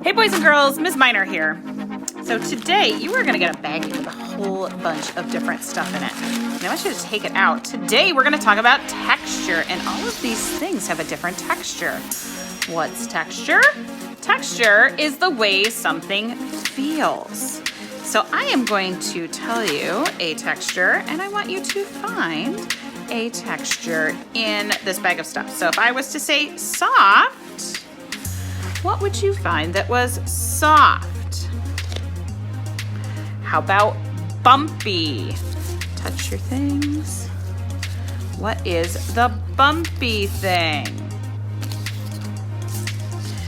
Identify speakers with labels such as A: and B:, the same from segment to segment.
A: Hey boys and girls, Ms. Minor here. So today you are gonna get a baggie with a whole bunch of different stuff in it. And I want you to take it out. Today we're gonna talk about texture, and all of these things have a different texture. What's texture? Texture is the way something feels. So I am going to tell you a texture, and I want you to find a texture in this bag of stuff. So if I was to say soft, what would you find that was soft? How about bumpy? Touch your things. What is the bumpy thing?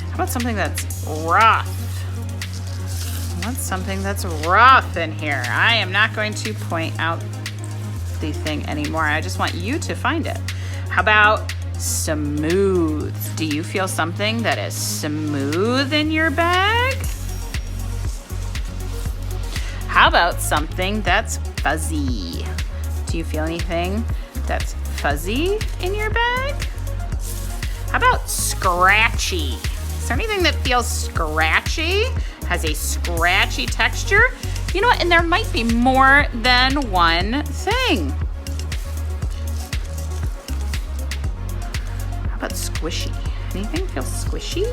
A: How about something that's rough? What's something that's rough in here? I am not going to point out the thing anymore. I just want you to find it. How about smooth? Do you feel something that is smooth in your bag? How about something that's fuzzy? Do you feel anything that's fuzzy in your bag? How about scratchy? Is there anything that feels scratchy? Has a scratchy texture? You know what? And there might be more than one thing. How about squishy? Anything feel squishy?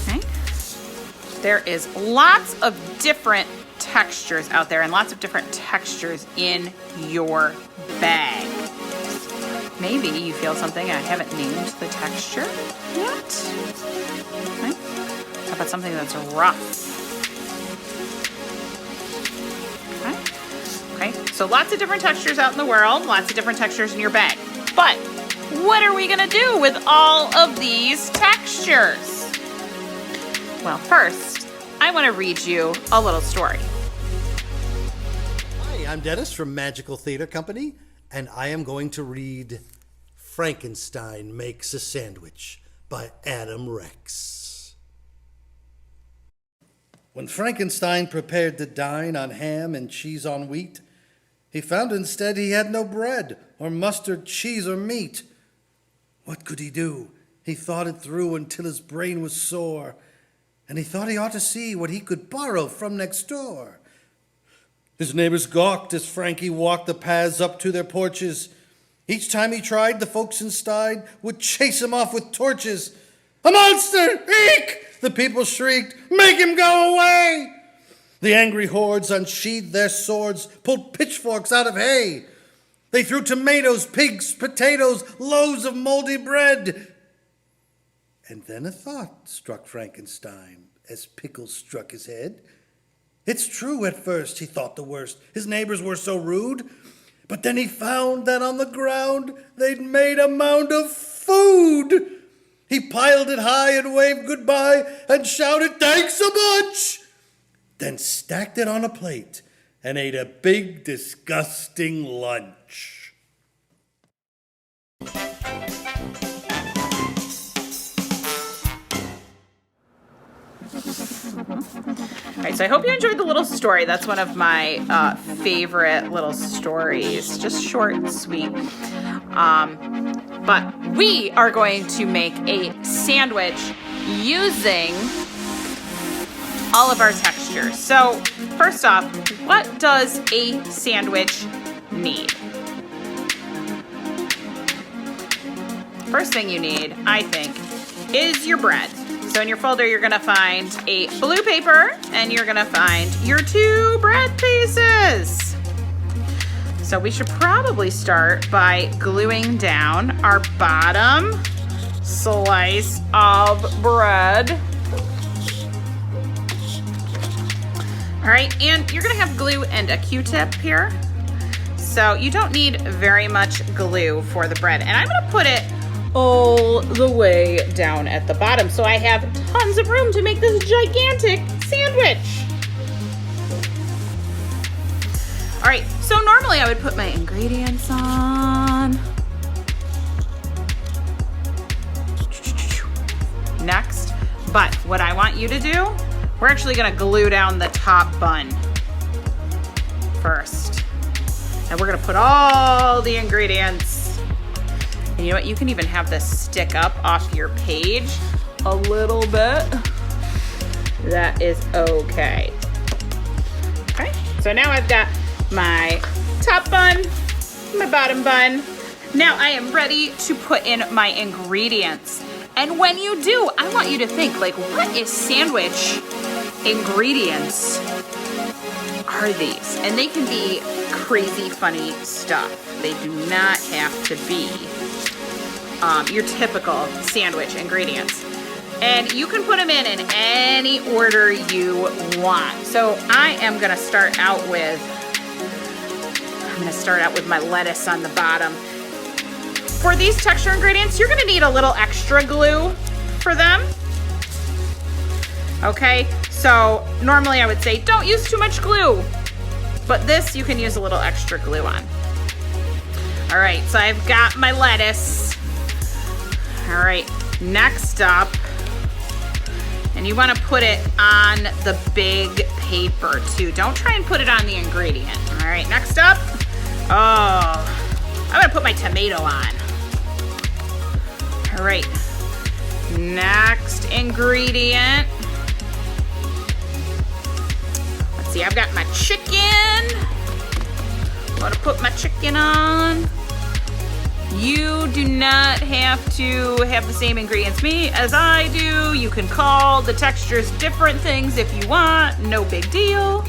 A: Okay. There is lots of different textures out there and lots of different textures in your bag. Maybe you feel something, I haven't named the texture yet. Okay. How about something that's rough? Okay, so lots of different textures out in the world, lots of different textures in your bag. But what are we gonna do with all of these textures? Well, first, I wanna read you a little story.
B: Hi, I'm Dennis from Magical Theater Company, and I am going to read Frankenstein Makes a Sandwich by Adam Rex. When Frankenstein prepared to dine on ham and cheese on wheat, he found instead he had no bread or mustard, cheese, or meat. What could he do? He thought it through until his brain was sore, and he thought he ought to see what he could borrow from next door. His neighbors gawked as Frankie walked the paths up to their porches. Each time he tried, the folks inside would chase him off with torches. "A monster! Eek!" the people shrieked. "Make him go away!" The angry hordes unsheathed their swords, pulled pitchforks out of hay. They threw tomatoes, pigs, potatoes, loaves of moldy bread. And then a thought struck Frankenstein as pickles struck his head. It's true, at first he thought the worst. His neighbors were so rude. But then he found that on the ground they'd made a mound of food. He piled it high and waved goodbye and shouted, "Thanks a bunch!" Then stacked it on a plate and ate a big, disgusting lunch.
A: All right, so I hope you enjoyed the little story. That's one of my favorite little stories. Just short and sweet. But we are going to make a sandwich using all of our textures. So first off, what does a sandwich need? First thing you need, I think, is your bread. So in your folder, you're gonna find a blue paper and you're gonna find your 2 bread pieces. So we should probably start by gluing down our bottom slice of bread. All right, and you're gonna have glue and a Q-tip here. So you don't need very much glue for the bread. And I'm gonna put it all the way down at the bottom so I have tons of room to make this gigantic sandwich. All right, so normally I would put my ingredients on. Next, but what I want you to do, we're actually gonna glue down the top bun first. And we're gonna put all the ingredients And you know what? You can even have this stick up off your page a little bit. That is okay. Okay, so now I've got my top bun, my bottom bun. Now I am ready to put in my ingredients. And when you do, I want you to think, like, what is sandwich ingredients are these? And they can be crazy funny stuff. They do not have to be your typical sandwich ingredients. And you can put them in any order you want. So I am gonna start out with, my lettuce on the bottom. For these texture ingredients, you're gonna need a little extra glue for them. Okay, so normally I would say don't use too much glue, but this you can use a little extra glue on. All right, so I've got my lettuce. All right, next up, and you wanna put it on the big paper too. Don't try and put it on the ingredient. All right, next up, I'm gonna put my tomato on. All right, next ingredient. Let's see, I've got my chicken. I'm gonna put my chicken on. You do not have to have the same ingredients as I do. You can call the textures different things if you want, no big deal.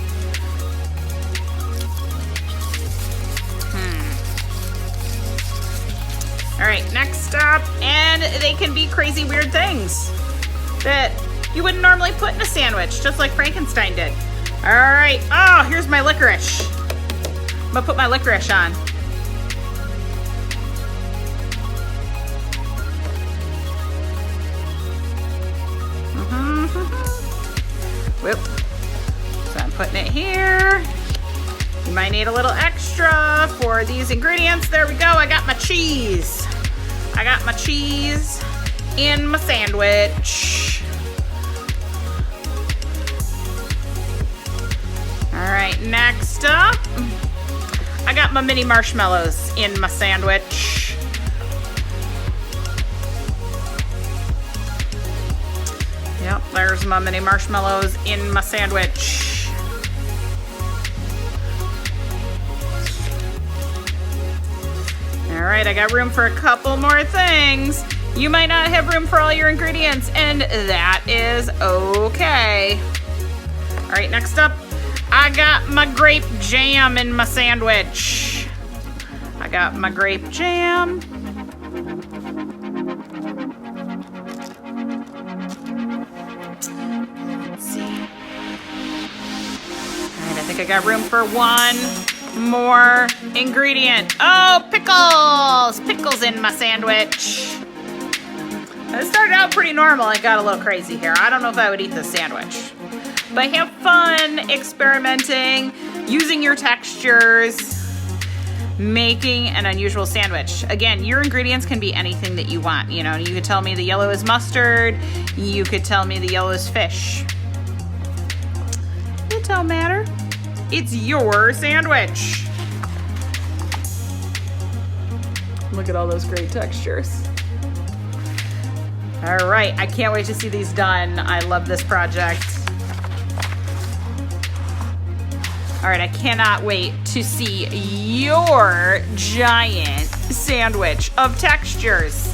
A: All right, next up, and they can be crazy weird things that you wouldn't normally put in a sandwich, just like Frankenstein did. All right, oh, here's my licorice. I'm gonna put my licorice on. Whoop. So I'm putting it here. You might need a little extra for these ingredients. There we go, I got my cheese. I got my cheese in my sandwich. All right, next up, I got my mini marshmallows in my sandwich. Yep, there's my mini marshmallows in my sandwich. All right, I got room for a couple more things. You might not have room for all your ingredients, and that is okay. All right, next up, I got my grape jam in my sandwich. I got my grape jam. Let's see. All right, I think I got room for one more ingredient. Oh, pickles! Pickles in my sandwich. It started out pretty normal. It got a little crazy here. I don't know if I would eat this sandwich. But have fun experimenting, using your textures, making an unusual sandwich. Again, your ingredients can be anything that you want. You know, you could tell me the yellow is mustard. You could tell me the yellow is fish. It don't matter. It's your sandwich. Look at all those great textures. All right, I can't wait to see these done. I love this project. All right, I cannot wait to see your giant sandwich of textures.